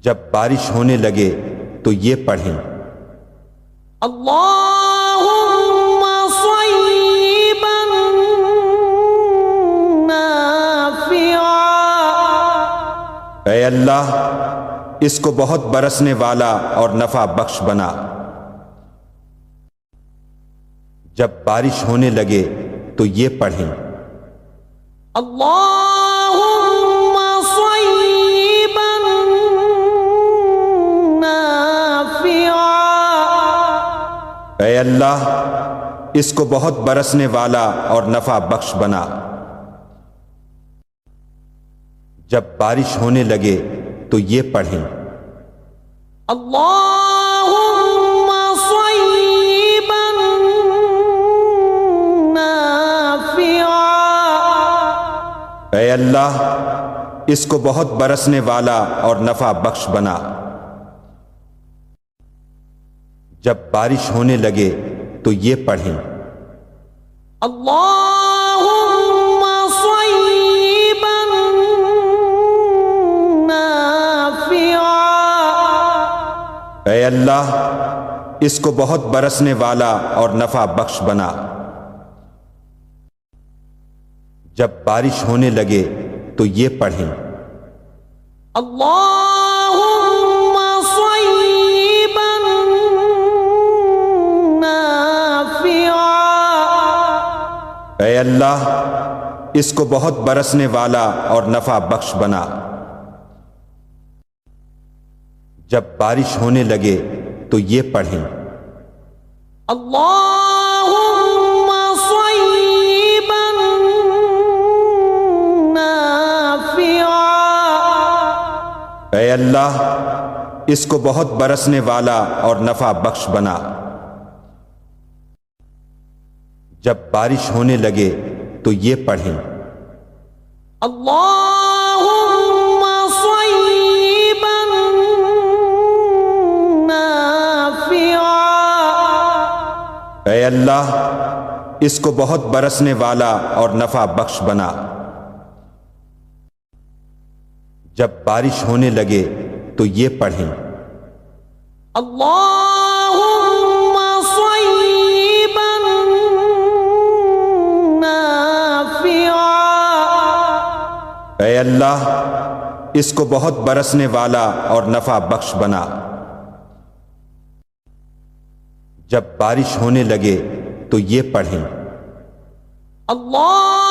جب بارش ہونے لگے تو یہ پڑھیں اللہم صیبا نافعا، اے اللہ اس کو بہت برسنے والا اور نفع بخش بنا۔ جب بارش ہونے لگے تو یہ پڑھیں اللہم صیبا نافعا، اے اللہ اس کو بہت برسنے والا اور نفع بخش بنا۔ جب بارش ہونے لگے تو یہ پڑھیں اللہم صیبا نافعا، اے اللہ اس کو بہت برسنے والا اور نفع بخش بنا۔ جب بارش ہونے لگے تو یہ پڑھیں اللہم صیبا نافعا، اے اللہ اس کو بہت برسنے والا اور نفع بخش بنا۔ جب بارش ہونے لگے تو یہ پڑھیں اللہم صیبا نافعا، اے اللہ اس کو بہت برسنے والا اور نفع بخش بنا۔ جب بارش ہونے لگے تو یہ پڑھیں اللہم صیبا نافعا، اے اللہ اس کو بہت برسنے والا اور نفع بخش بنا۔ جب بارش ہونے لگے تو یہ پڑھیں اللہم صیبا نافعا، اے اللہ اس کو بہت برسنے والا اور نفع بخش بنا۔ جب بارش ہونے لگے تو یہ پڑھیں اللہم صیبا نافعا، اے اللہ اس کو بہت برسنے والا اور نفع بخش بنا۔ جب بارش ہونے لگے تو یہ پڑھیں اللہ